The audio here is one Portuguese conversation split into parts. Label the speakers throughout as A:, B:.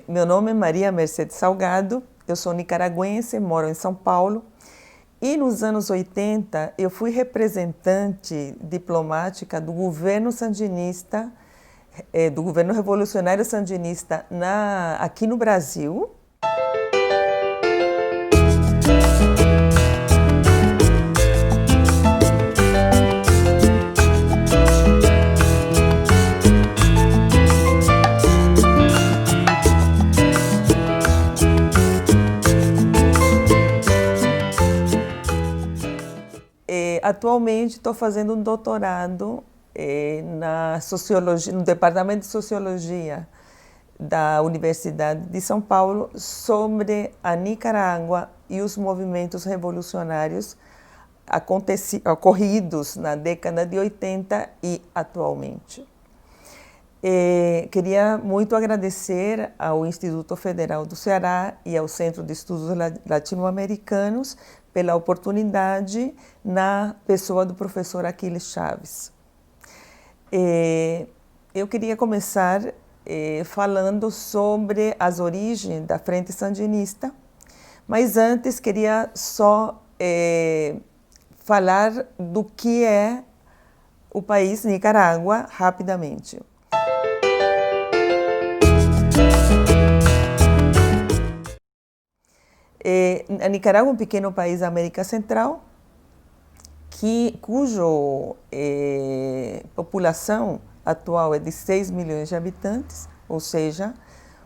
A: Meu nome é Maria Mercedes Salgado, eu sou nicaragüense, moro em São Paulo e nos anos 80 eu fui representante diplomática do governo sandinista, do governo revolucionário sandinista aqui no Brasil. Atualmente estou fazendo um doutorado na sociologia, no Departamento de Sociologia da Universidade de São Paulo sobre a Nicarágua e os movimentos revolucionários ocorridos na década de 80 e atualmente. Queria muito agradecer ao Instituto Federal do Ceará e ao Centro de Estudos Latino-Americanos pela oportunidade na pessoa do professor Aquiles Chaves. Eu queria começar falando sobre as origens da Frente Sandinista, mas antes queria só falar do que é o país Nicarágua rapidamente. A Nicarágua é um pequeno país da América Central, cuja população atual é de 6 milhões de habitantes, ou seja,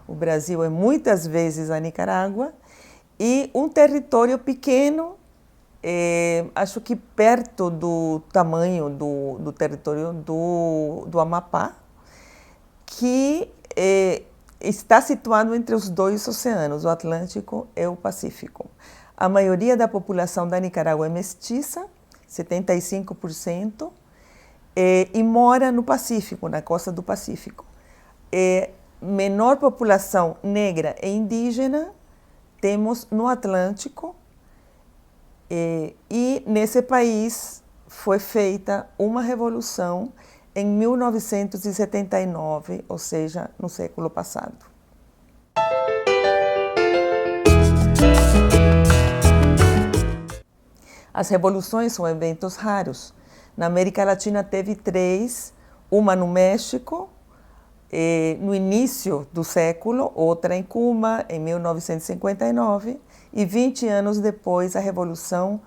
A: o Brasil é muitas vezes a Nicarágua, e um território pequeno, acho que perto do tamanho do território do Amapá, que está situado entre os dois oceanos, o Atlântico e o Pacífico. A maioria da população da Nicarágua é mestiça, 75%, e mora no Pacífico, na costa do Pacífico. Menor população negra e indígena temos no Atlântico, e nesse país foi feita uma revolução em 1979, ou seja, no século passado. As revoluções são eventos raros. Na América Latina teve 3, uma no México, no início do século, outra em Cuba, em 1959, e 20 anos depois a Revolução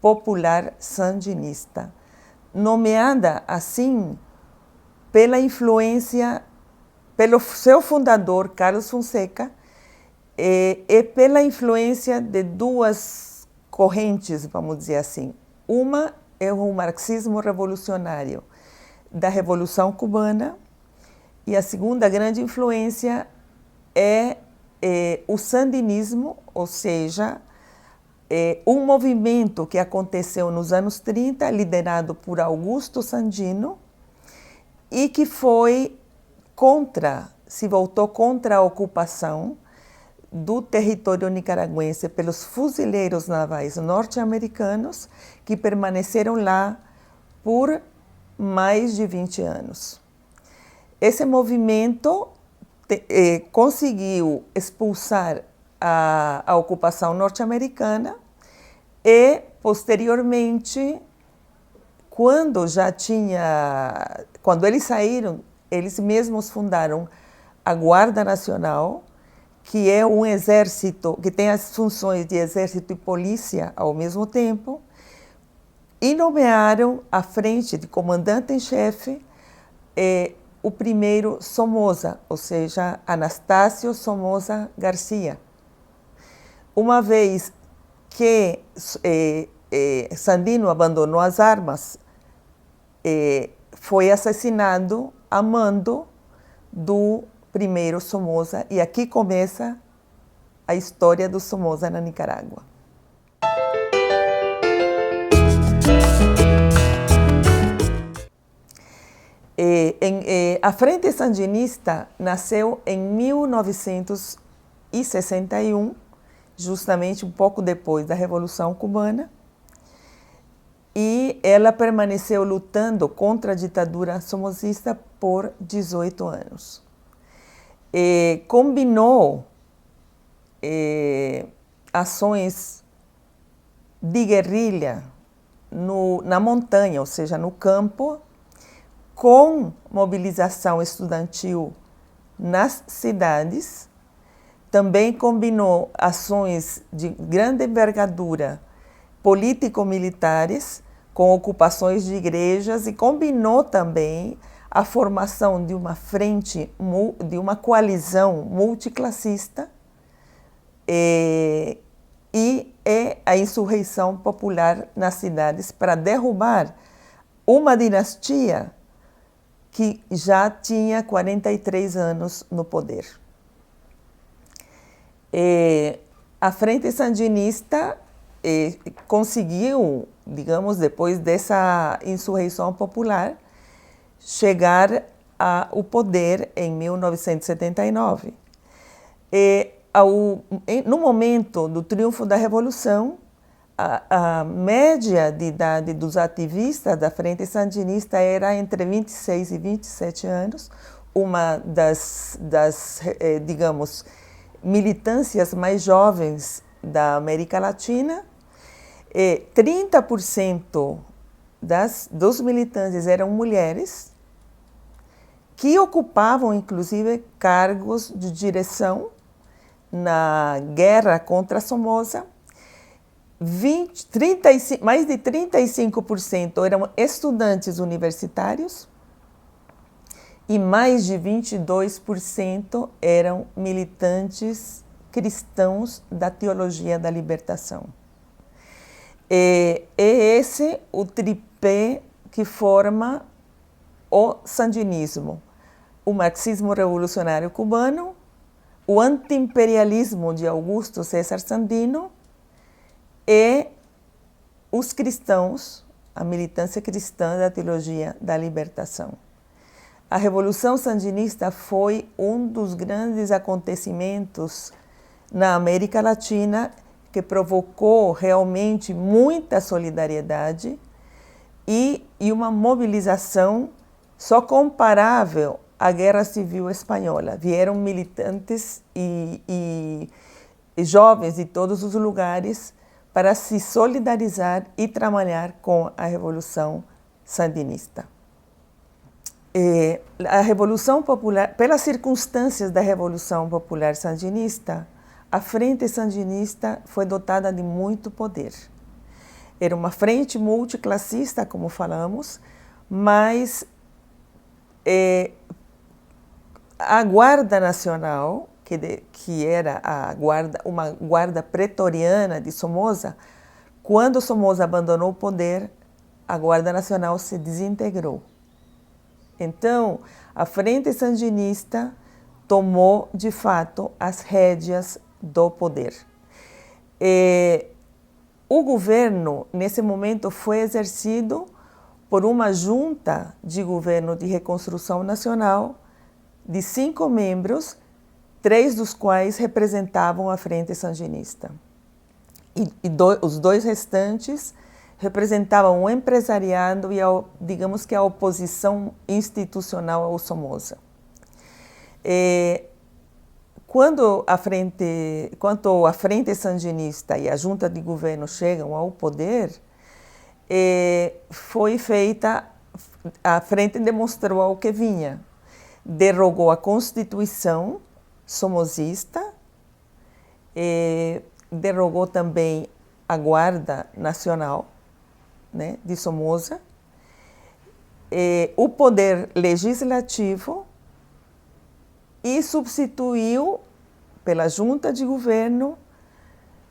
A: Popular Sandinista, nomeada assim pela influência, pelo seu fundador, Carlos Fonseca, e pela influência de duas correntes, vamos dizer assim. Uma é o marxismo revolucionário da Revolução Cubana, e a segunda grande influência é o sandinismo, ou seja, um movimento que aconteceu nos anos 30, liderado por Augusto Sandino, e que se voltou contra a ocupação do território nicaragüense pelos fuzileiros navais norte-americanos, que permaneceram lá por mais de 20 anos. Esse movimento conseguiu expulsar a ocupação norte-americana e, posteriormente, quando eles saíram, eles mesmos fundaram a Guarda Nacional, que é um exército que tem as funções de exército e polícia ao mesmo tempo, e nomearam à frente de comandante em chefe o primeiro Somoza, ou seja, Anastácio Somoza Garcia. Uma vez que Sandino abandonou as armas, foi assassinado a mando do primeiro Somoza, e aqui começa a história do Somoza na Nicarágua. A Frente Sandinista nasceu em 1961, justamente um pouco depois da Revolução Cubana, e ela permaneceu lutando contra a ditadura somozista por 18 anos. combinou ações de guerrilha na montanha, ou seja, no campo, com mobilização estudantil nas cidades. Também combinou ações de grande envergadura político-militares com ocupações de igrejas e combinou também a formação de uma frente, de uma coalizão multiclassista e a insurreição popular nas cidades para derrubar uma dinastia que já tinha 43 anos no poder. A Frente Sandinista conseguiu, digamos, depois dessa insurreição popular, chegar ao poder em 1979. No momento do triunfo da Revolução, a média de idade dos ativistas da Frente Sandinista era entre 26 e 27 anos, uma das digamos, militâncias mais jovens da América Latina. 30% dos militantes eram mulheres, que ocupavam, inclusive, cargos de direção na guerra contra Somoza. Mais de 35% eram estudantes universitários e mais de 22% eram militantes cristãos da teologia da libertação. É esse o tripé que forma o sandinismo: o marxismo revolucionário cubano, o anti-imperialismo de Augusto César Sandino e os cristãos, a militância cristã da teologia da libertação. A Revolução Sandinista foi um dos grandes acontecimentos na América Latina que provocou realmente muita solidariedade e uma mobilização só comparável à Guerra Civil Espanhola. Vieram militantes e jovens de todos os lugares para se solidarizar e trabalhar com a Revolução Sandinista. A Revolução Popular, pelas circunstâncias da Revolução Popular Sandinista, a Frente Sandinista foi dotada de muito poder. Era uma frente multiclassista, como falamos, mas a Guarda Nacional, que era uma guarda pretoriana de Somoza, quando Somoza abandonou o poder, a Guarda Nacional se desintegrou. Então, a Frente Sandinista tomou, de fato, as rédeas do poder. O governo, nesse momento, foi exercido por uma junta de governo de reconstrução nacional de 5 membros, 3 dos quais representavam a Frente Sandinista. Os 2 restantes representavam o empresariado e, digamos que, a oposição institucional ao Somoza. Quando a Frente Sandinista e a junta de governo chegam ao poder, foi feita, a frente demonstrou ao que vinha. Derrogou a Constituição somozista, derrogou também a Guarda Nacional, né, de Somoza, o poder legislativo, e substituiu pela junta de governo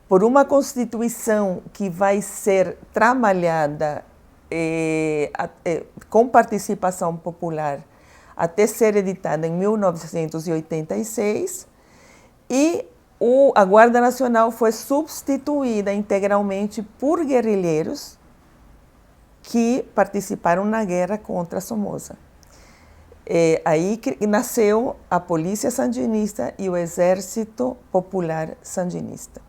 A: por uma Constituição que vai ser trabalhada com participação popular até ser editada em 1986, e a Guarda Nacional foi substituída integralmente por guerrilheiros que participaram na guerra contra Somoza. Aí que nasceu a Polícia Sandinista e o Exército Popular Sandinista.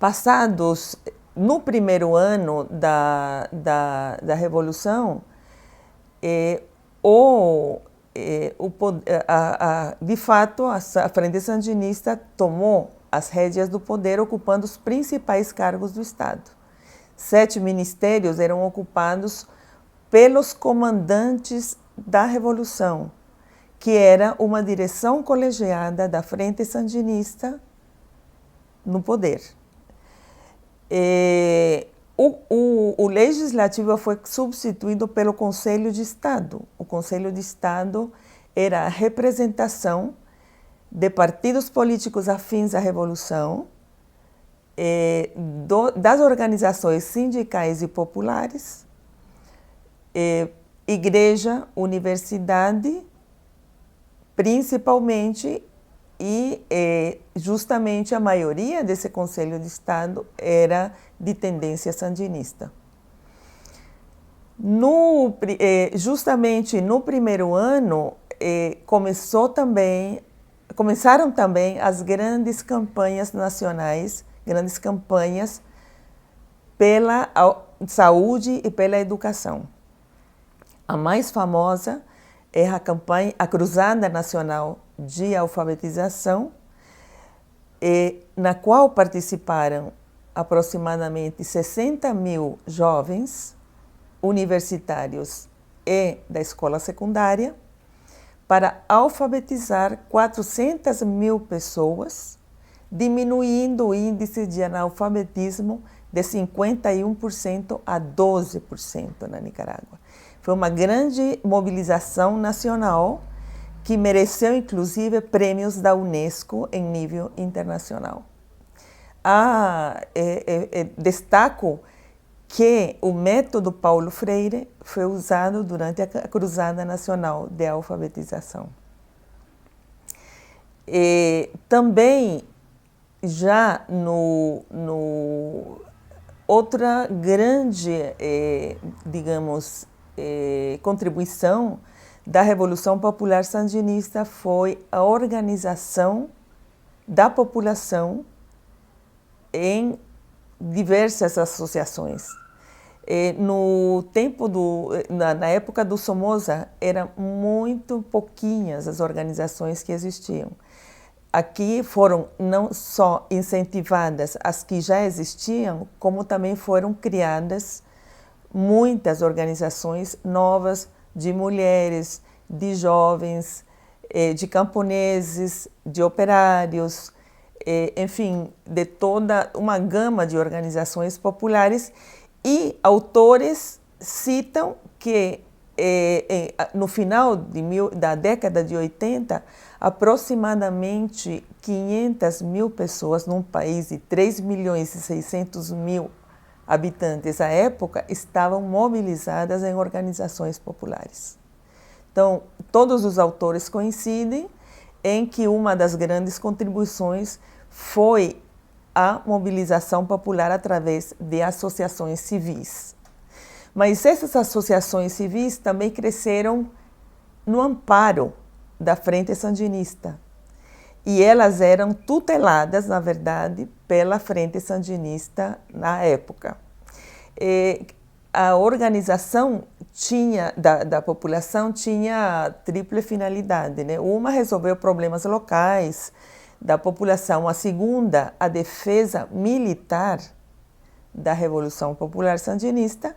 A: Passados, no primeiro ano da Revolução, de fato, a Frente Sandinista tomou as rédeas do poder, ocupando os principais cargos do Estado. 7 ministérios eram ocupados pelos comandantes da Revolução, que era uma direção colegiada da Frente Sandinista no poder. O Legislativo foi substituído pelo Conselho de Estado. O Conselho de Estado era a representação de partidos políticos afins à Revolução, das organizações sindicais e populares, igreja, universidade, principalmente, e justamente a maioria desse Conselho de Estado era de tendência sandinista. Justamente no primeiro ano, começaram também as grandes campanhas nacionais, grandes campanhas pela saúde e pela educação. A mais famosa é a Cruzada Nacional de Alfabetização, na qual participaram aproximadamente 60 mil jovens universitários e da escola secundária, para alfabetizar 400 mil pessoas, diminuindo o índice de analfabetismo de 51% a 12% na Nicarágua. Foi uma grande mobilização nacional que mereceu, inclusive, prêmios da Unesco em nível internacional. Destaco que o método Paulo Freire foi usado durante a Cruzada Nacional de Alfabetização. Também, já outra grande, contribuição da Revolução Popular Sandinista foi a organização da população em diversas associações. Na época do Somoza, eram muito pouquinhas as organizações que existiam. Aqui foram não só incentivadas as que já existiam, como também foram criadas muitas organizações novas de mulheres, de jovens, de camponeses, de operários, enfim, de toda uma gama de organizações populares. E autores citam que no final da década de 80, aproximadamente 500 mil pessoas num país de 3.600.000 habitantes à época estavam mobilizadas em organizações populares. Então, todos os autores coincidem em que uma das grandes contribuições foi a mobilização popular através de associações civis. Mas essas associações civis também cresceram no amparo da Frente Sandinista. E elas eram tuteladas, na verdade, pela Frente Sandinista na época. A organização da população tinha tríplice finalidade, né? Uma, resolver problemas locais da população. A segunda, a defesa militar da Revolução Popular Sandinista.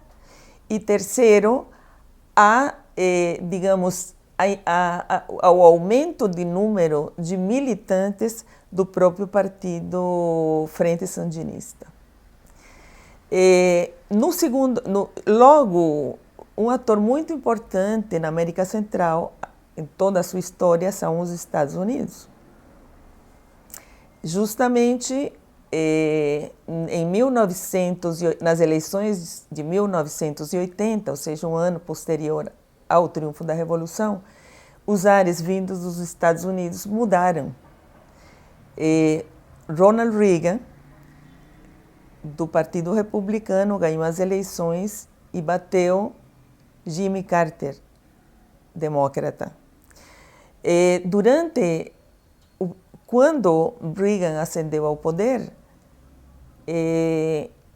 A: E terceiro, ao aumento de número de militantes do próprio partido Frente Sandinista. Logo, um ator muito importante na América Central, em toda a sua história, são os Estados Unidos. Justamente nas eleições de 1980, ou seja, um ano posterior ao triunfo da Revolução, os ares vindos dos Estados Unidos mudaram. Ronald Reagan, do Partido Republicano, ganhou as eleições e bateu Jimmy Carter, democrata. Quando Reagan ascendeu ao poder,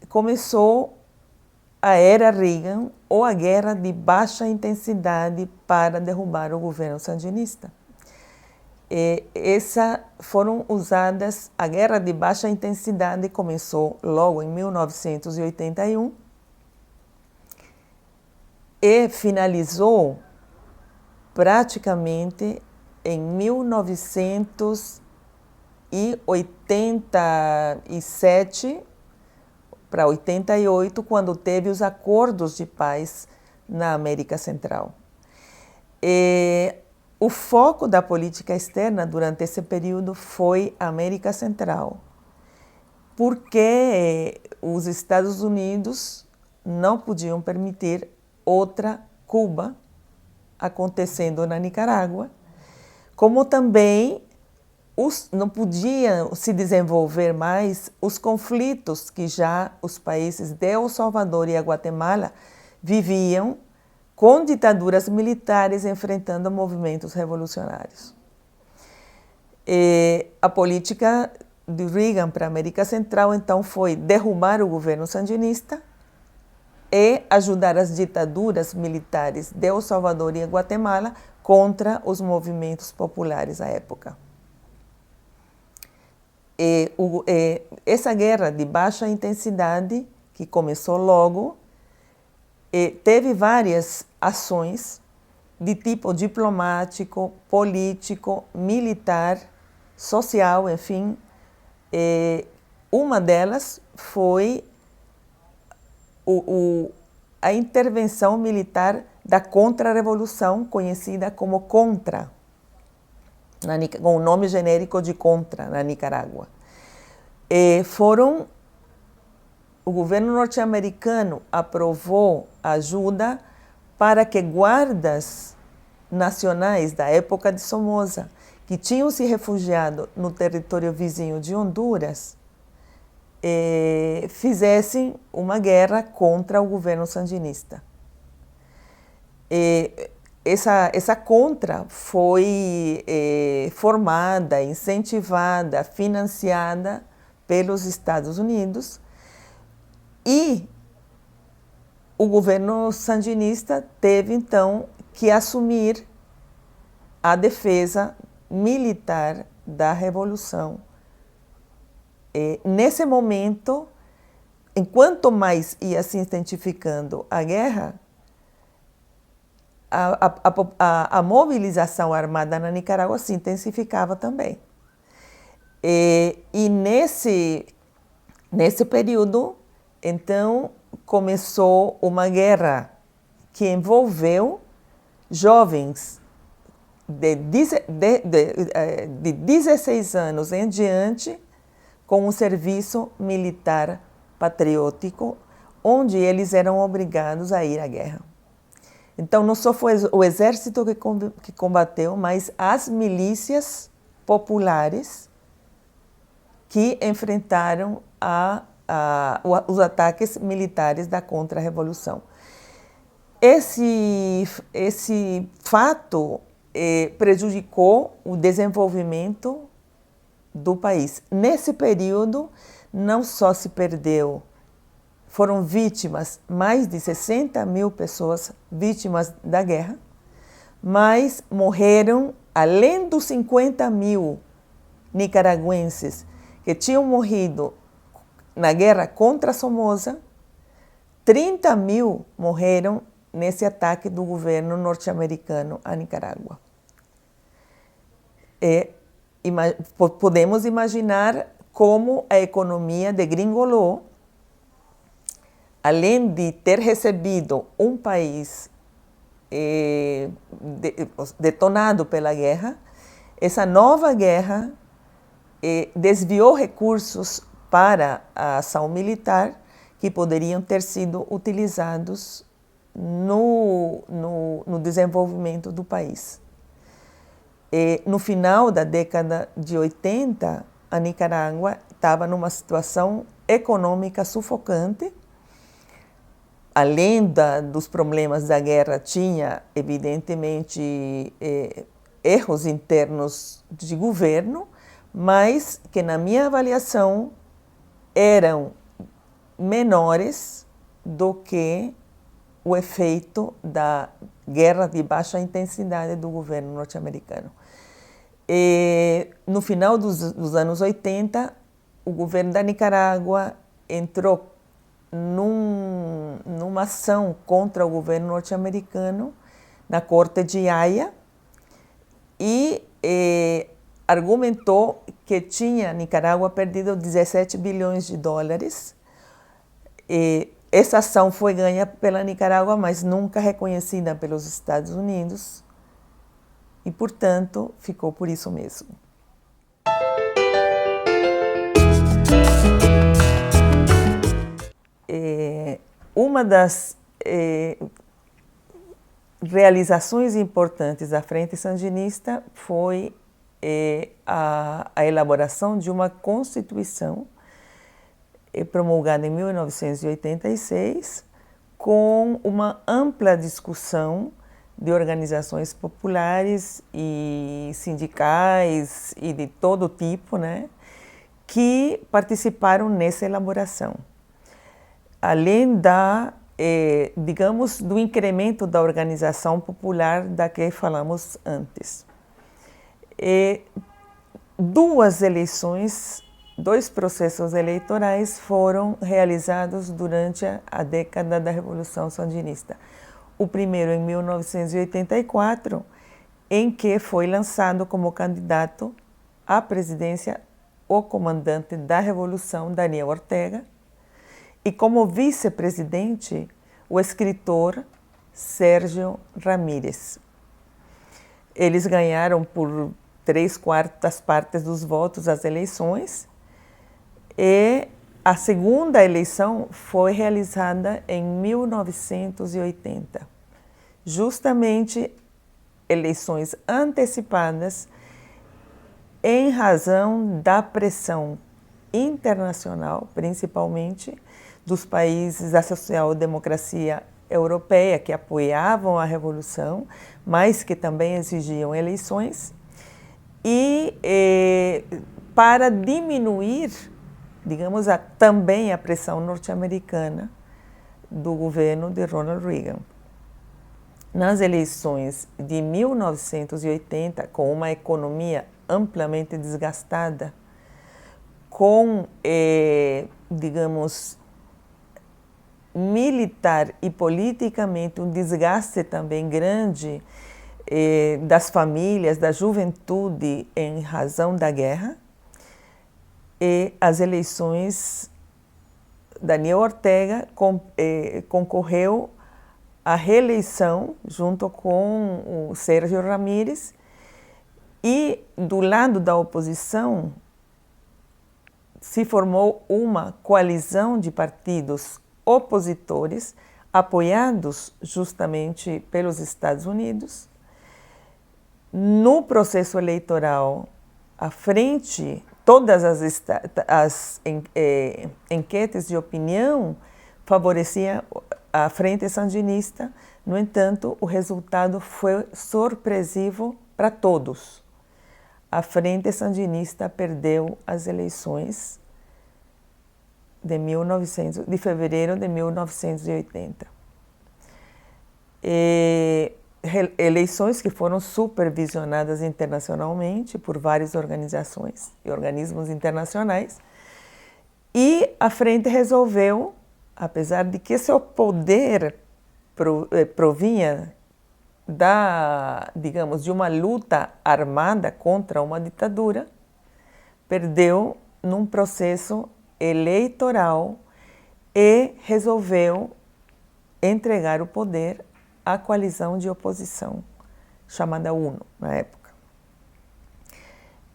A: começou a era Reagan ou a guerra de baixa intensidade para derrubar o governo sandinista. Essa foram usadas, a guerra de baixa intensidade começou logo em 1981 e finalizou praticamente em 1987 para 88, quando teve os acordos de paz na América Central. O foco da política externa durante esse período foi a América Central, porque os Estados Unidos não podiam permitir outra Cuba acontecendo na Nicarágua, como também não podiam se desenvolver mais os conflitos que já os países de El Salvador e a Guatemala viviam com ditaduras militares enfrentando movimentos revolucionários. A política de Reagan para a América Central, então, foi derrubar o governo sandinista e ajudar as ditaduras militares de El Salvador e a Guatemala contra os movimentos populares à época. Essa guerra de baixa intensidade, que começou logo, teve várias ações de tipo diplomático, político, militar, social, enfim. Uma delas foi a intervenção militar da Contra-Revolução, conhecida como Contra, com o nome genérico de Contra, na Nicarágua. O governo norte-americano aprovou ajuda para que guardas nacionais da época de Somoza, que tinham se refugiado no território vizinho de Honduras, fizessem uma guerra contra o governo sandinista. Essa contra foi formada, incentivada, financiada pelos Estados Unidos, e o governo sandinista teve, então, que assumir a defesa militar da Revolução. Nesse momento, enquanto mais ia se intensificando a guerra, a mobilização armada na Nicarágua se intensificava também. E nesse período, então, começou uma guerra que envolveu jovens de 16 anos em diante com um serviço militar patriótico, onde eles eram obrigados a ir à guerra. Então, não só foi o exército que combateu, mas as milícias populares que enfrentaram os ataques militares da Contra-Revolução. Esse fato prejudicou o desenvolvimento do país. Nesse período, não só se perdeu, foram vítimas, mais de 60 mil pessoas vítimas da guerra, mas morreram, além dos 50 mil nicaragüenses que tinham morrido na guerra contra Somoza, 30 mil morreram nesse ataque do governo norte-americano à Nicarágua. Podemos imaginar como a economia degringolou, além de ter recebido um país detonado pela guerra, essa nova guerra desviou recursos para a ação militar que poderiam ter sido utilizados no desenvolvimento do país. No final da década de 80, a Nicarágua estava numa situação econômica sufocante. Além dos problemas da guerra, tinha, evidentemente, erros internos de governo, mas que, na minha avaliação, eram menores do que o efeito da guerra de baixa intensidade do governo norte-americano. No final dos anos 80, o governo da Nicarágua entrou numa ação contra o governo norte-americano na Corte de Haia e argumentou que tinha Nicarágua perdido 17 bilhões de dólares. Essa ação foi ganha pela Nicarágua, mas nunca reconhecida pelos Estados Unidos e, portanto, ficou por isso mesmo. Uma das realizações importantes da Frente Sandinista foi a elaboração de uma Constituição promulgada em 1986, com uma ampla discussão de organizações populares e sindicais e de todo tipo, né, que participaram nessa elaboração. Além digamos, do incremento da organização popular da que falamos antes. Dois processos eleitorais foram realizados durante a década da Revolução Sandinista. O primeiro em 1984, em que foi lançado como candidato à presidência o comandante da Revolução, Daniel Ortega, e como vice-presidente, o escritor Sérgio Ramírez. Eles ganharam por 3/4 dos votos as eleições, e a segunda eleição foi realizada em 1980. Justamente eleições antecipadas em razão da pressão internacional, principalmente dos países da social-democracia europeia que apoiavam a Revolução, mas que também exigiam eleições, e para diminuir, digamos, também a pressão norte-americana do governo de Ronald Reagan. Nas eleições de 1980, com uma economia amplamente desgastada, com, digamos, militar e politicamente um desgaste também grande das famílias, da juventude em razão da guerra, e as eleições, Daniel Ortega concorreu à reeleição junto com o Sérgio Ramírez, e do lado da oposição se formou uma coalizão de partidos opositores apoiados justamente pelos Estados Unidos. No processo eleitoral, à frente, todas as enquetes de opinião favoreciam a Frente Sandinista. No entanto, o resultado foi surpresivo para todos. A Frente Sandinista perdeu as eleições de fevereiro de 1980. Eleições que foram supervisionadas internacionalmente por várias organizações e organismos internacionais, e a Frente resolveu, apesar de que seu poder provinha digamos, de uma luta armada contra uma ditadura, perdeu num processo eleitoral e resolveu entregar o poder à coalizão de oposição, chamada UNO, na época.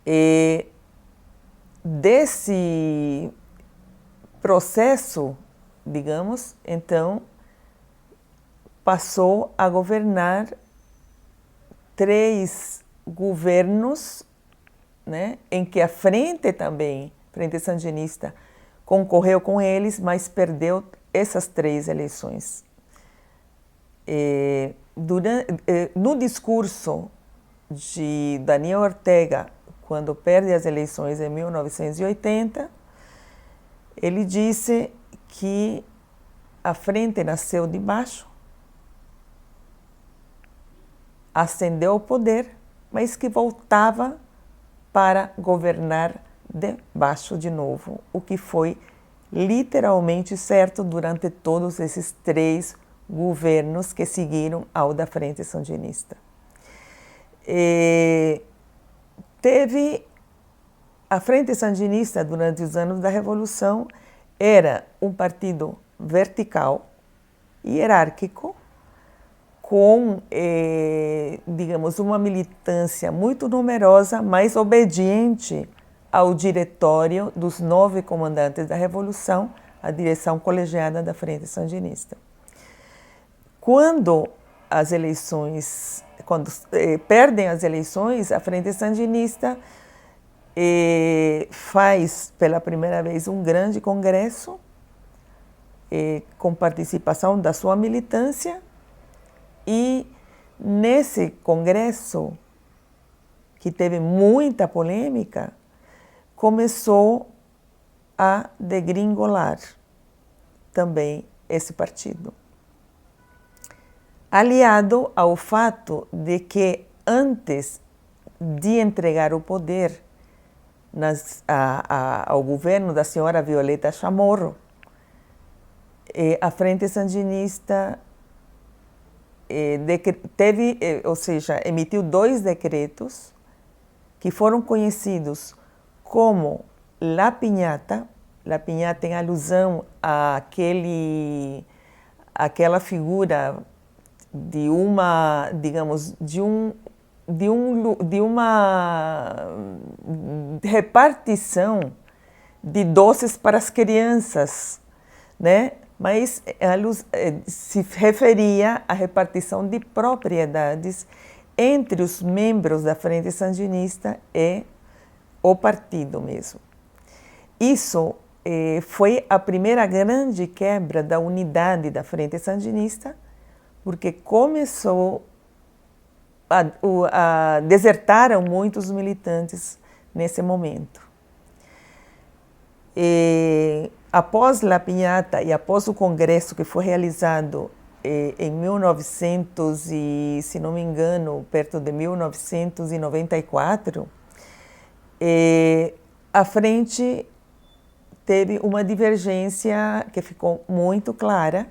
A: E desse processo, digamos, então, passou a governar 3 governos, né, em que a Frente também, Frente Sandinista, concorreu com eles, mas perdeu essas 3 eleições. No discurso de Daniel Ortega, quando perde as eleições em 1980, ele disse que a frente nasceu de baixo, ascendeu ao poder, mas que voltava para governar de baixo de novo, o que foi literalmente certo durante todos esses 3 governos que seguiram ao da Frente Sandinista. A Frente Sandinista, durante os anos da Revolução, era um partido vertical, hierárquico, com, digamos, uma militância muito numerosa, mas obediente ao diretório dos 9 comandantes da Revolução, a direção colegiada da Frente Sandinista. Quando perdem as eleições, a Frente Sandinista faz pela primeira vez um grande congresso com participação da sua militância, e nesse congresso, que teve muita polêmica, começou a degringolar também esse partido. Aliado ao fato de que, antes de entregar o poder ao governo da senhora Violeta Chamorro, a Frente Sandinista emitiu 2 decretos que foram conhecidos como La Piñata em alusão àquela figura de uma, digamos, de uma repartição de doces para as crianças, né? Mas se referia à repartição de propriedades entre os membros da Frente Sandinista e o partido mesmo. Isso foi a primeira grande quebra da unidade da Frente Sandinista, porque desertaram muitos militantes nesse momento. Após La Piñata e após o congresso que foi realizado em 1900 e, se não me engano, perto de 1994, a frente teve uma divergência que ficou muito clara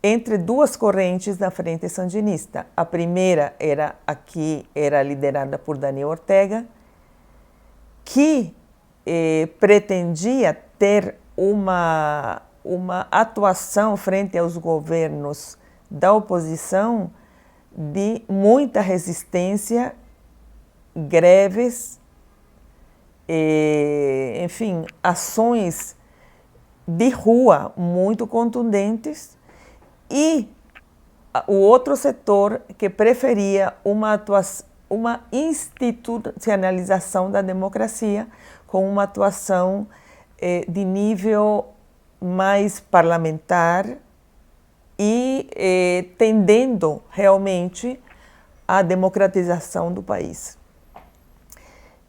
A: entre 2 correntes da Frente Sandinista. A primeira era liderada por Daniel Ortega, que pretendia ter uma atuação frente aos governos da oposição de muita resistência, greves, enfim, ações de rua muito contundentes, e o outro setor que preferia uma institucionalização da democracia com uma atuação de nível mais parlamentar e tendendo realmente à democratização do país.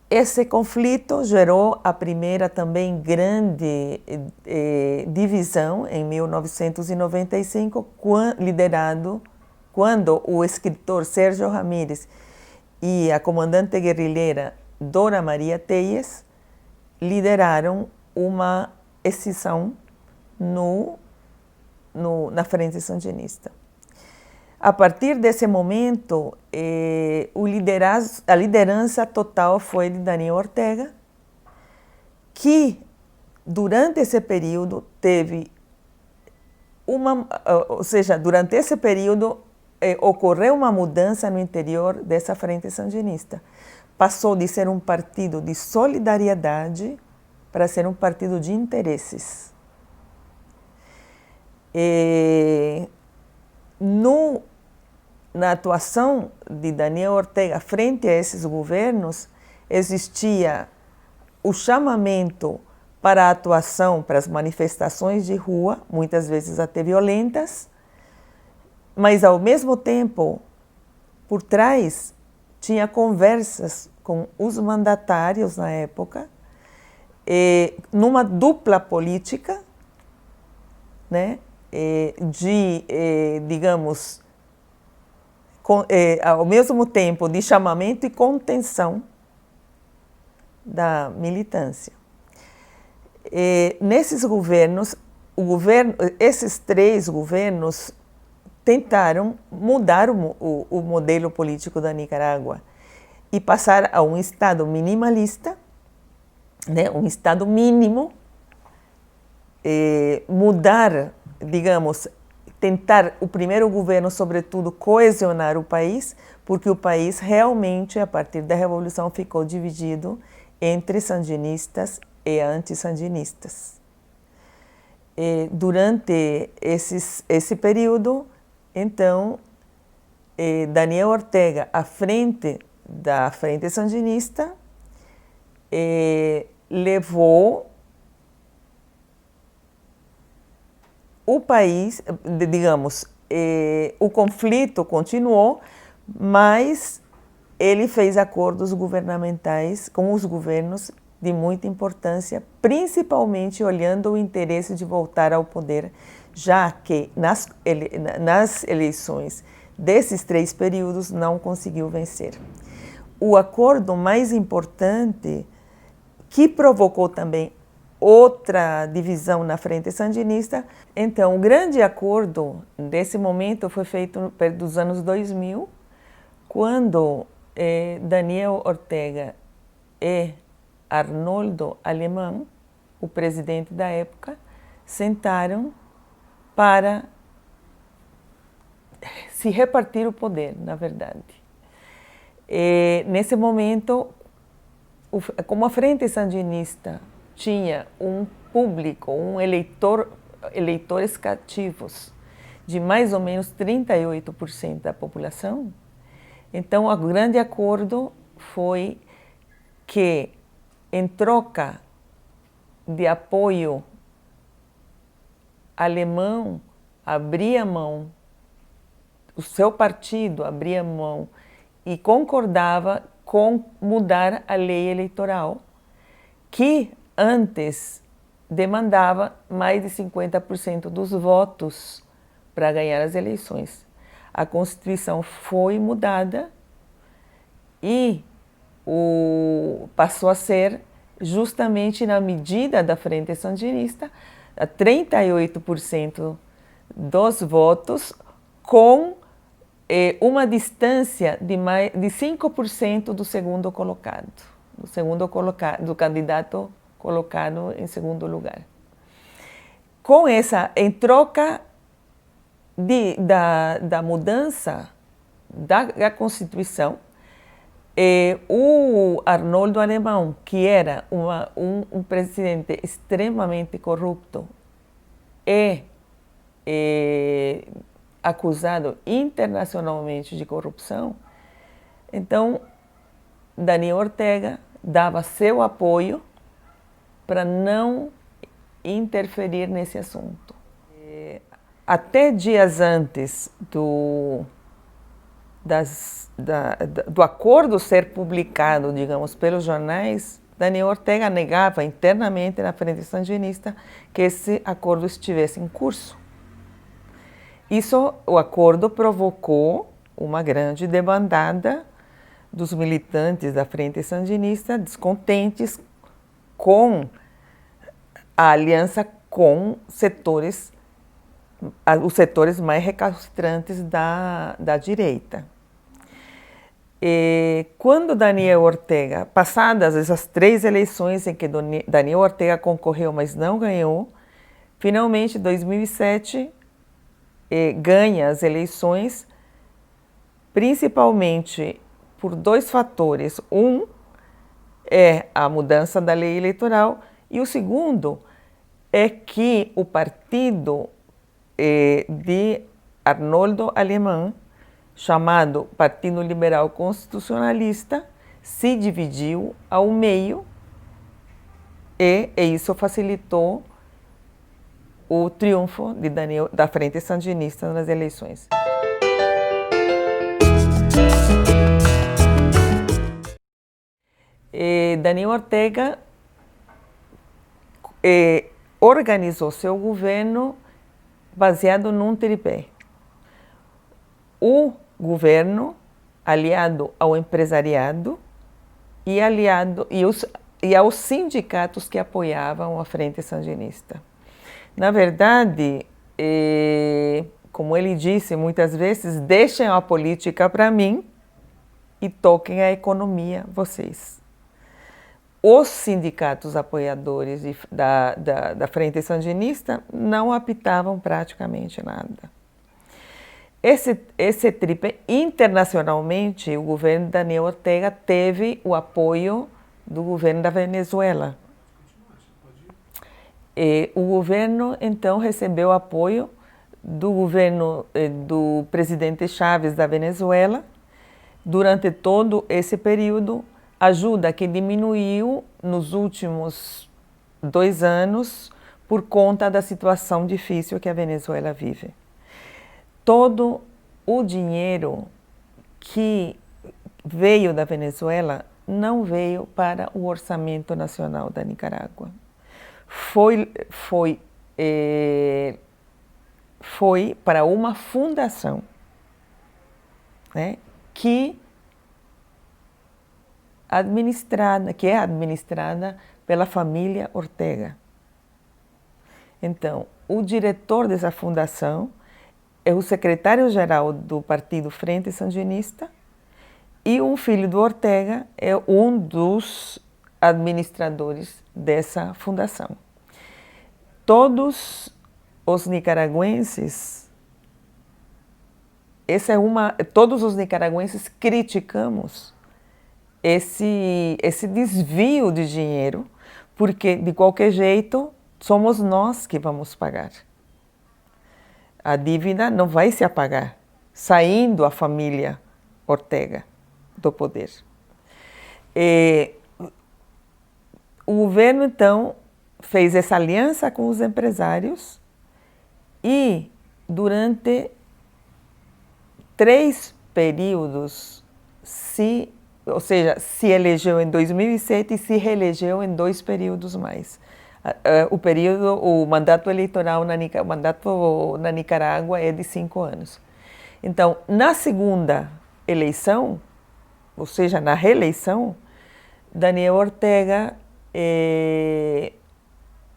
A: Esse conflito gerou a primeira também grande divisão em 1995, quando o escritor Sérgio Ramírez e a comandante guerrilheira Dora Maria Telles lideraram uma excisão na Frente Sandinista. A partir desse momento, a liderança total foi de Daniel Ortega, que durante esse período durante esse período ocorreu uma mudança no interior dessa Frente Sandinista. Passou de ser um partido de solidariedade para ser um partido de interesses. Na atuação de Daniel Ortega frente a esses governos, existia o chamamento para a atuação, para as manifestações de rua, muitas vezes até violentas, mas, ao mesmo tempo, por trás, tinha conversas com os mandatários na época, numa dupla política, né, digamos, ao mesmo tempo de chamamento e contenção da militância. Nesses governos, esses três governos tentaram mudar o modelo político da Nicarágua e passar a um Estado minimalista, né, um Estado mínimo, mudar, digamos, tentar o primeiro governo, sobretudo, coesionar o país, porque o país realmente, a partir da Revolução, ficou dividido entre sandinistas e antissandinistas. Durante esse período, então, Daniel Ortega, à frente da Frente Sandinista, levou o país, digamos, o conflito continuou, mas ele fez acordos governamentais com os governos de muita importância, principalmente olhando o interesse de voltar ao poder, já que nas eleições desses três períodos não conseguiu vencer. O acordo mais importante, que provocou também outra divisão na Frente Sandinista, então o grande acordo desse momento foi feito dos anos 2000, quando Daniel Ortega e Arnoldo Alemán, o presidente da época, sentaram para se repartir o poder, na verdade. Nesse momento, como a Frente Sandinista tinha um público, eleitores cativos de mais ou menos 38% da população, então o grande acordo foi que, em troca de apoio alemão, abria mão, o seu partido abria mão e concordava com mudar a lei eleitoral, que antes demandava mais de 50% dos votos para ganhar as eleições. A Constituição foi mudada e passou a ser justamente na medida da Frente Sandinista, 38% dos votos com uma distância de 5% do segundo colocado, do candidato colocado em segundo lugar. Com essa, em troca da mudança da Constituição, o Arnoldo Alemán, que era um presidente extremamente corrupto e acusado internacionalmente de corrupção, então Daniel Ortega dava seu apoio para não interferir nesse assunto. Até dias antes do acordo ser publicado, digamos, pelos jornais, Daniel Ortega negava internamente na Frente Sandinista que esse acordo estivesse em curso. O acordo provocou uma grande debandada dos militantes da Frente Sandinista, descontentes com a aliança com os setores mais recalcitrantes da direita. Quando Daniel Ortega, passadas essas três eleições em que Daniel Ortega concorreu, mas não ganhou, finalmente, em 2007, ganha as eleições, principalmente por dois fatores. Um é a mudança da lei eleitoral e o segundo é que o partido de Arnoldo Alemán, chamado Partido Liberal Constitucionalista, se dividiu ao meio e isso facilitou o triunfo da Frente Sandinista nas eleições. Daniel Ortega organizou seu governo baseado num tripé. O governo aliado ao empresariado e aos sindicatos que apoiavam a Frente Sandinista. Na verdade, como ele disse muitas vezes, deixem a política para mim e toquem a economia vocês. Os sindicatos apoiadores da Frente Sandinista não apitavam praticamente nada. Esse tripé, internacionalmente, o governo de Daniel Ortega teve o apoio do governo da Venezuela. O governo, então, recebeu apoio do governo do presidente Chávez da Venezuela durante todo esse período, ajuda que diminuiu nos últimos 2 anos por conta da situação difícil que a Venezuela vive. Todo o dinheiro que veio da Venezuela não veio para o orçamento nacional da Nicarágua. Foi para uma fundação, né, que é administrada pela família Ortega. Então, o diretor dessa fundação é o secretário-geral do Partido Frente Sandinista e um filho do Ortega é um dos administradores dessa fundação. Todos os nicaragüenses, todos os nicaragüenses criticamos esse desvio de dinheiro, porque de qualquer jeito somos nós que vamos pagar. A dívida não vai se apagar, saindo a família Ortega do poder. O governo, então, fez essa aliança com os empresários e, durante 3 períodos, se elegeu em 2007 e se reelegeu em 2 períodos mais. O mandato eleitoral na Nicarágua é de 5 anos. Então, na segunda eleição, ou seja, na reeleição, Daniel Ortega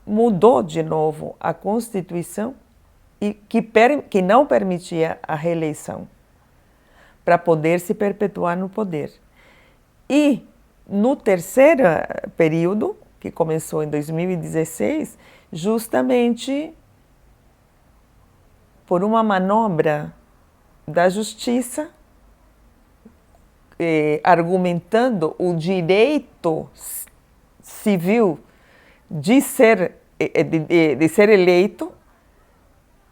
A: mudou de novo a Constituição que não permitia a reeleição para poder se perpetuar no poder. E no terceiro período, que começou em 2016, justamente por uma manobra da Justiça, argumentando o direito civil de ser eleito,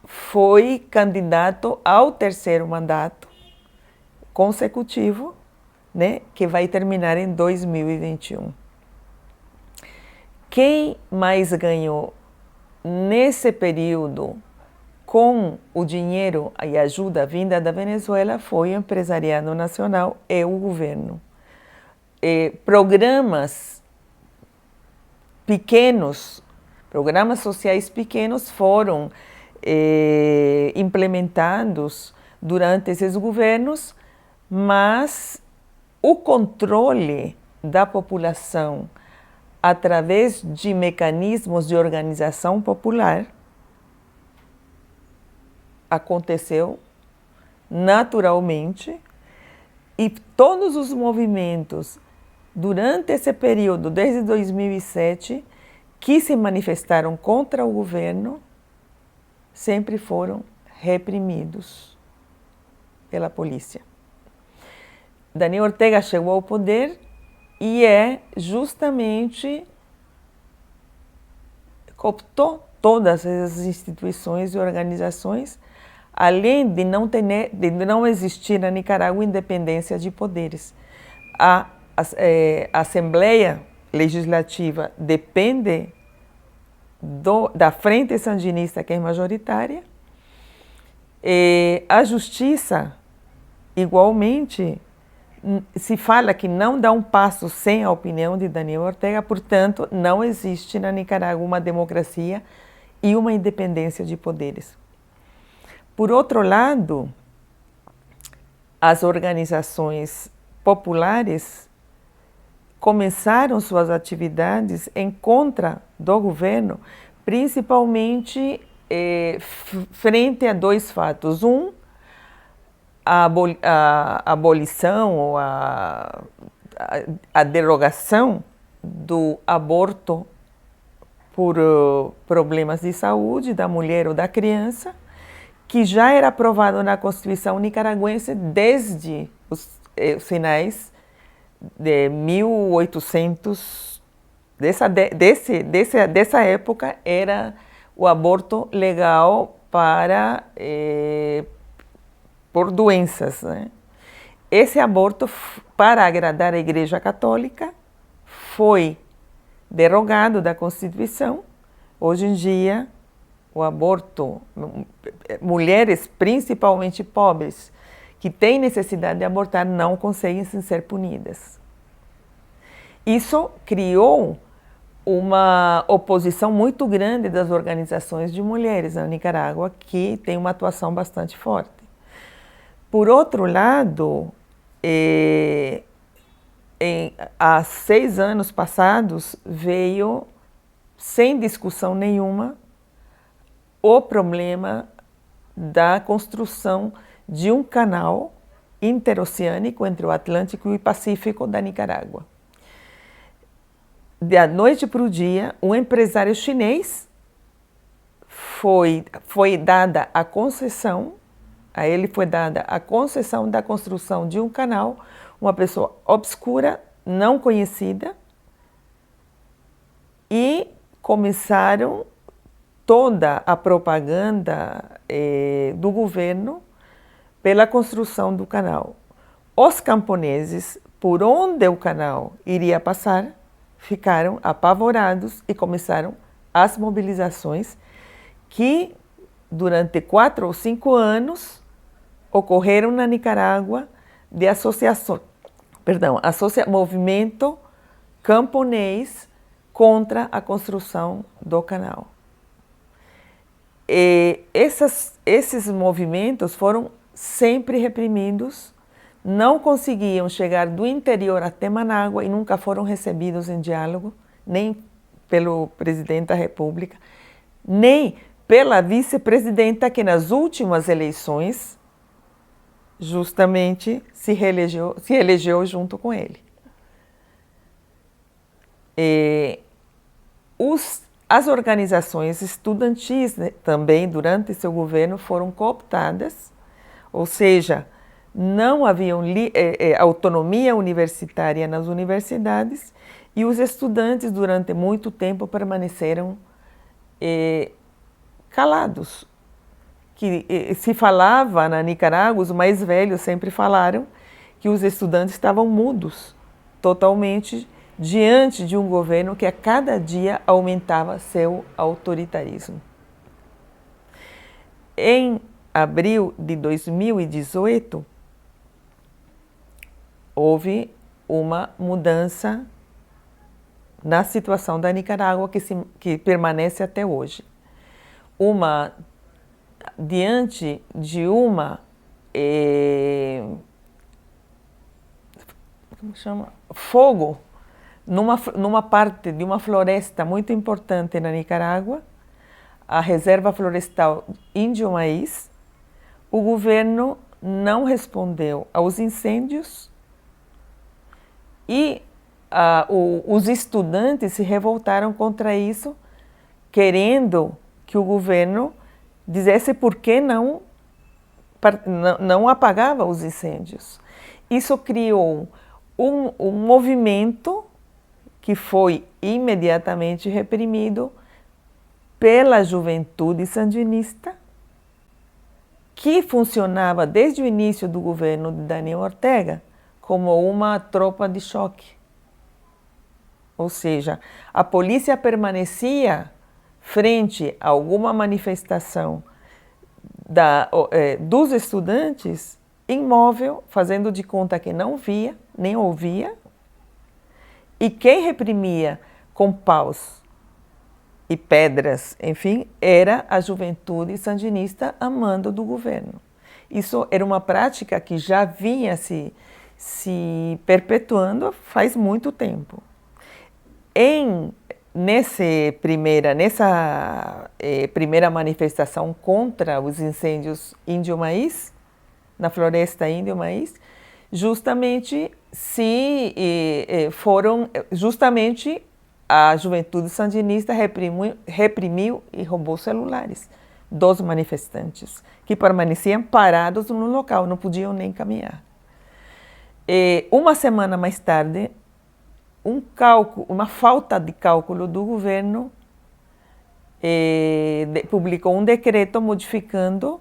A: foi candidato ao 3º mandato consecutivo, né, que vai terminar em 2021. Quem mais ganhou nesse período com o dinheiro e ajuda vinda da Venezuela foi o empresariado nacional e o governo. Programas pequenos, programas sociais pequenos foram implementados durante esses governos, mas o controle da população através de mecanismos de organização popular aconteceu naturalmente e todos os movimentos durante esse período, desde 2007, que se manifestaram contra o governo, sempre foram reprimidos pela polícia. Daniel Ortega chegou ao poder e cooptou todas as instituições e organizações, além de não existir na Nicarágua independência de poderes. A Assembleia Legislativa depende da Frente Sandinista, que é majoritária, e a Justiça, igualmente, se fala que não dá um passo sem a opinião de Daniel Ortega, portanto, não existe na Nicarágua uma democracia e uma independência de poderes. Por outro lado, as organizações populares começaram suas atividades em contra do governo, principalmente frente a dois fatos. A abolição ou a derogação do aborto por problemas de saúde da mulher ou da criança, que já era aprovado na Constituição nicaragüense desde os finais de 1800. Dessa época era o aborto legal por doenças, né? Esse aborto, para agradar a Igreja Católica, foi derogado da Constituição. Hoje em dia, o aborto, mulheres principalmente pobres, que têm necessidade de abortar, não conseguem ser punidas. Isso criou uma oposição muito grande das organizações de mulheres na Nicarágua, que tem uma atuação bastante forte. Por outro lado, há 6 anos passados, veio, sem discussão nenhuma, o problema da construção de um canal interoceânico entre o Atlântico e o Pacífico da Nicarágua. Da noite para o dia, um empresário chinês foi dada a concessão, a ele foi dada a concessão da construção de um canal, uma pessoa obscura, não conhecida, e começaram toda a propaganda do governo pela construção do canal. Os camponeses, por onde o canal iria passar, ficaram apavorados e começaram as mobilizações que, durante 4 ou 5 anos, ocorreram na Nicarágua de movimento camponês contra a construção do canal. Esses movimentos foram sempre reprimidos, não conseguiam chegar do interior até Manágua e nunca foram recebidos em diálogo, nem pelo presidente da República, nem pela vice-presidenta, que nas últimas eleições justamente se elegeu junto com ele. As organizações estudantis, né, também durante seu governo foram cooptadas, ou seja, não havia autonomia universitária nas universidades e os estudantes durante muito tempo permaneceram calados. Que se falava na Nicarágua, os mais velhos sempre falaram que os estudantes estavam mudos totalmente diante de um governo que a cada dia aumentava seu autoritarismo. Em abril de 2018, houve uma mudança na situação da Nicarágua que permanece até hoje. Diante de fogo numa parte de uma floresta muito importante na Nicarágua, a Reserva Florestal Índio Maíz, o governo não respondeu aos incêndios e os estudantes se revoltaram contra isso, querendo que o governo dissesse por que não apagava os incêndios. Isso criou um movimento que foi imediatamente reprimido pela juventude sandinista, que funcionava desde o início do governo de Daniel Ortega como uma tropa de choque. Ou seja, a polícia permanecia frente a alguma manifestação dos estudantes imóvel, fazendo de conta que não via, nem ouvia, e quem reprimia com paus e pedras, enfim, era a juventude sandinista a mando do governo. Isso era uma prática que já vinha se perpetuando faz muito tempo. Nessa primeira manifestação contra os incêndios índio-maíz, na floresta índio-maíz, justamente a juventude sandinista reprimiu e roubou celulares dos manifestantes, que permaneciam parados no local, não podiam nem caminhar. Uma semana mais tarde, uma falta de cálculo do governo publicou um decreto modificando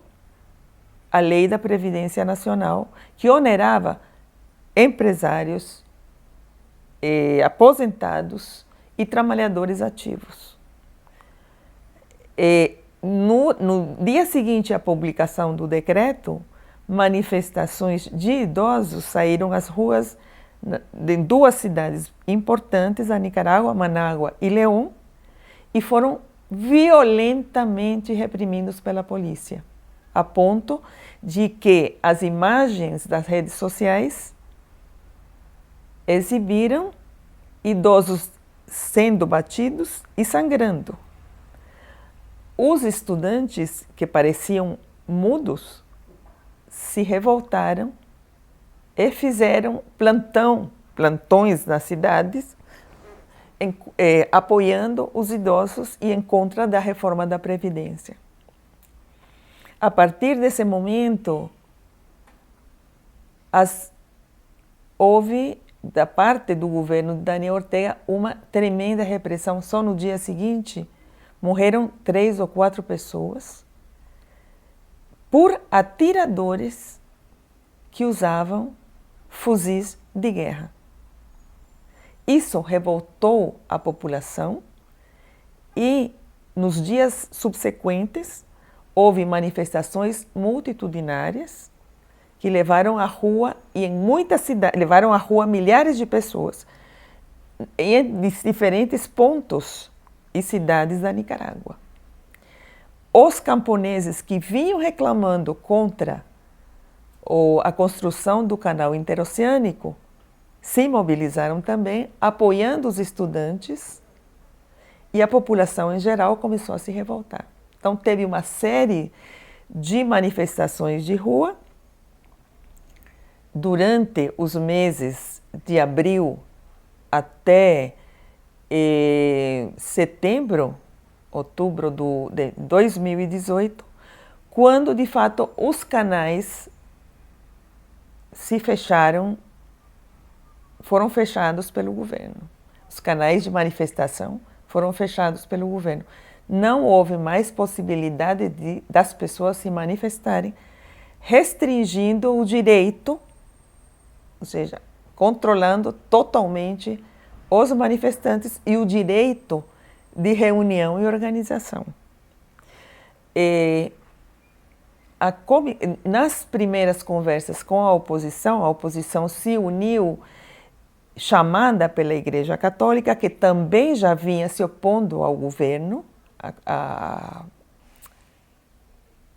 A: a lei da Previdência Nacional, que onerava empresários, aposentados e trabalhadores ativos. No dia seguinte à publicação do decreto, manifestações de idosos saíram às ruas de duas cidades importantes, a Nicarágua, Manágua e León, e foram violentamente reprimidos pela polícia, a ponto de que as imagens das redes sociais exibiram idosos sendo batidos e sangrando. Os estudantes, que pareciam mudos, se revoltaram e fizeram plantões nas cidades, apoiando os idosos e em contra da reforma da Previdência. A partir desse momento, houve, da parte do governo de Daniel Ortega, uma tremenda repressão. Só no dia seguinte, morreram 3 ou 4 pessoas por atiradores que usavam fuzis de guerra. Isso revoltou a população e, nos dias subsequentes, houve manifestações multitudinárias que levaram à rua, e em muitas cidades, levaram à rua milhares de pessoas em diferentes pontos e cidades da Nicarágua. Os camponeses que vinham reclamando contra a construção do canal interoceânico se mobilizaram também, apoiando os estudantes, e a população em geral começou a se revoltar. Então teve uma série de manifestações de rua durante os meses de abril até outubro de 2018, quando de fato os canais foram fechados pelo governo. Os canais de manifestação foram fechados pelo governo. Não houve mais possibilidade das pessoas se manifestarem, restringindo o direito, ou seja, controlando totalmente os manifestantes e o direito de reunião e organização. Nas primeiras conversas com a oposição se uniu, chamada pela Igreja Católica, que também já vinha se opondo ao governo,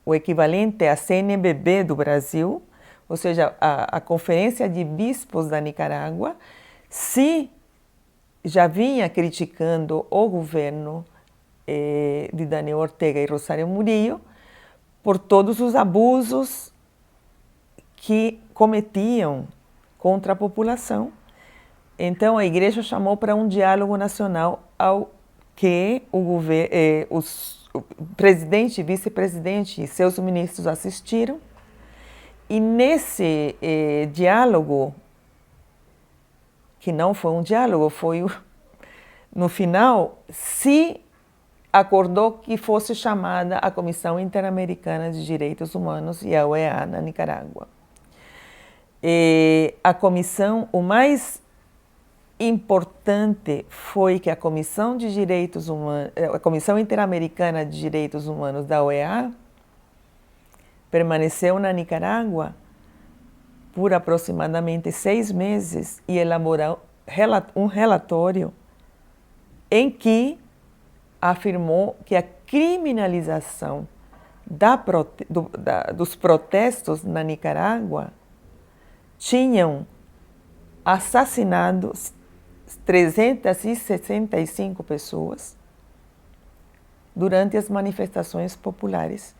A: o equivalente à CNBB do Brasil, ou seja, a Conferência de Bispos da Nicarágua, já vinha criticando o governo de Daniel Ortega e Rosário Murillo por todos os abusos que cometiam contra a população. Então, a Igreja chamou para um diálogo nacional ao que o presidente, vice-presidente e seus ministros assistiram. E nesse diálogo, que não foi um diálogo, no final, se acordou que fosse chamada a Comissão Interamericana de Direitos Humanos e a OEA na Nicarágua. A comissão, o mais importante foi que a Comissão Interamericana de Direitos Humanos da OEA permaneceu na Nicarágua por aproximadamente 6 meses e elaborou um relatório em que afirmou que a criminalização dos protestos na Nicarágua tinham assassinado 365 pessoas durante as manifestações populares.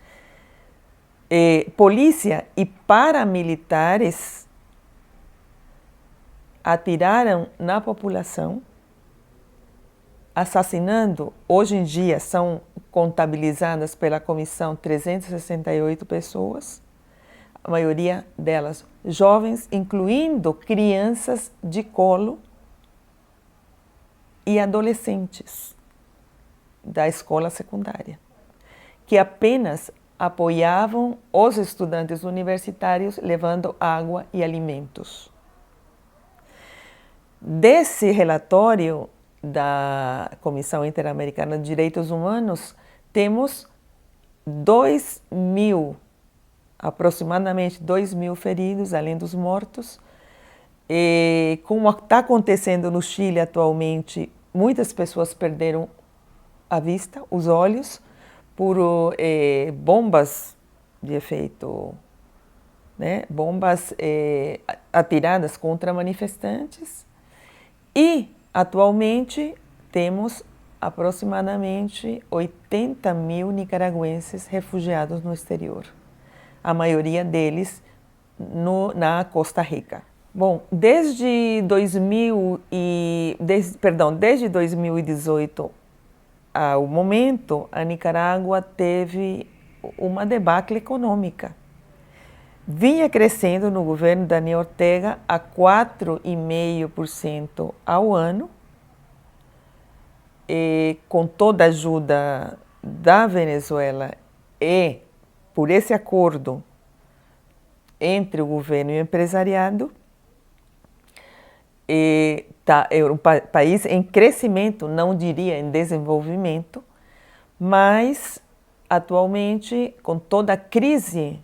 A: Polícia e paramilitares atiraram na população, assassinando, hoje em dia são contabilizadas pela comissão 368 pessoas, a maioria delas jovens, incluindo crianças de colo e adolescentes da escola secundária, que apenas apoiavam os estudantes universitários levando água e alimentos. Desse relatório da Comissão Interamericana de Direitos Humanos, temos aproximadamente 2.000 feridos, além dos mortos. E como está acontecendo no Chile atualmente, muitas pessoas perderam a vista, os olhos, por bombas de efeito, né? Bombas atiradas contra manifestantes. E, atualmente, temos aproximadamente 80.000 nicaragüenses refugiados no exterior. A maioria deles na Costa Rica. Bom, desde 2018 ao momento, a Nicarágua teve uma debacle econômica. Vinha crescendo no governo Daniel Ortega a 4,5% ao ano, e com toda a ajuda da Venezuela e por esse acordo entre o governo e o empresariado, é um país em crescimento, não diria em desenvolvimento, mas atualmente, com toda a crise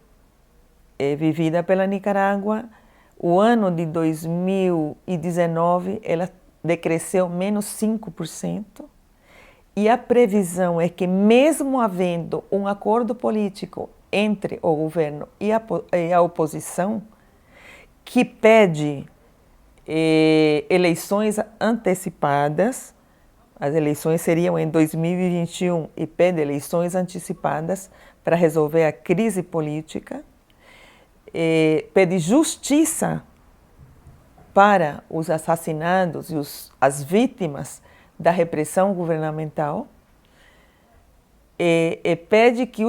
A: vivida pela Nicarágua, o ano de 2019 ela decresceu menos 5%, e a previsão é que, mesmo havendo um acordo político entre o governo e a oposição, que pede eleições antecipadas, as eleições seriam em 2021, e pede eleições antecipadas para resolver a crise política, pede justiça para os assassinados e as vítimas da repressão governamental, e pede que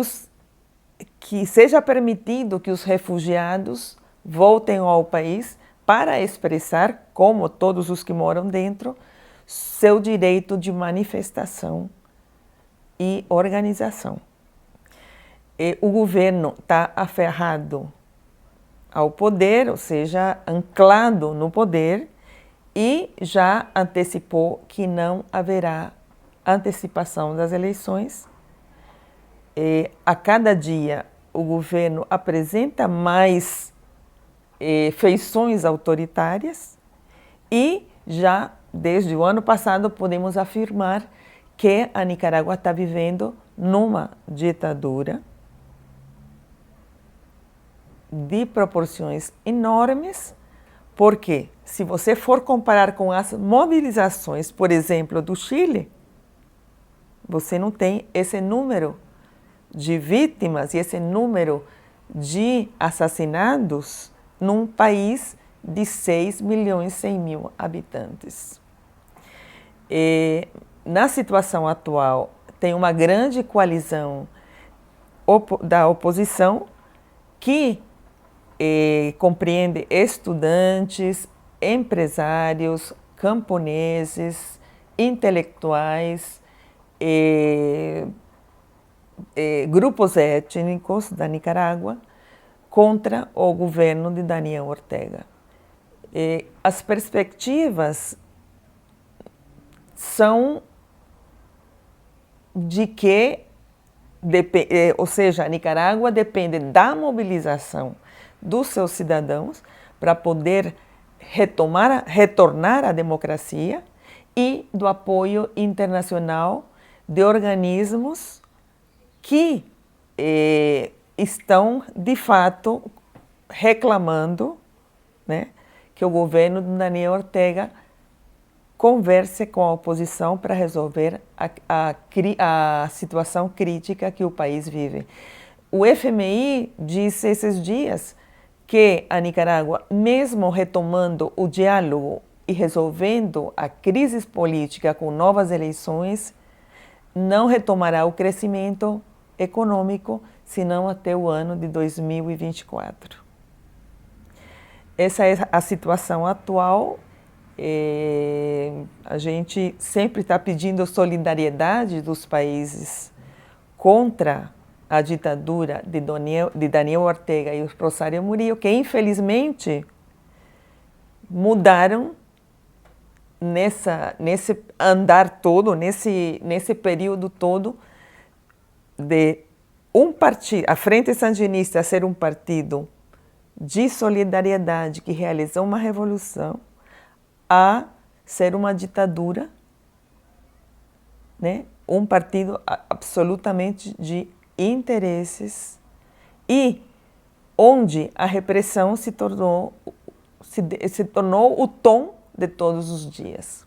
A: seja permitido que os refugiados voltem ao país para expressar, como todos os que moram dentro, seu direito de manifestação e organização. O governo está aferrado ao poder, ou seja, anclado no poder, e já antecipou que não haverá antecipação das eleições. A cada dia o governo apresenta mais feições autoritárias, e já desde o ano passado podemos afirmar que a Nicarágua está vivendo numa ditadura de proporções enormes, porque se você for comparar com as mobilizações, por exemplo, do Chile, você não tem esse número de vítimas e esse número de assassinados num país de 6.100.000 habitantes. Na situação atual, tem uma grande coalizão da oposição que compreende estudantes, empresários, camponeses, intelectuais, grupos étnicos da Nicarágua contra o governo de Daniel Ortega. As perspectivas são de que, ou seja, a Nicarágua depende da mobilização dos seus cidadãos para poder retornar à democracia, e do apoio internacional de organismos que estão, de fato, reclamando, né, que o governo de Daniel Ortega converse com a oposição para resolver a situação crítica que o país vive. O FMI disse esses dias que a Nicarágua, mesmo retomando o diálogo e resolvendo a crise política com novas eleições, não retomará o crescimento econômico, senão até o ano de 2024. Essa é a situação atual. A gente sempre está pedindo solidariedade dos países contra a ditadura de Daniel Ortega e o Rosario Murillo, que infelizmente mudaram nesse andar todo, nesse período todo, de um partido, a Frente Sandinista ser um partido de solidariedade que realizou uma revolução, a ser uma ditadura, né? Um partido absolutamente de interesses e onde a repressão se tornou o tom de todos os dias.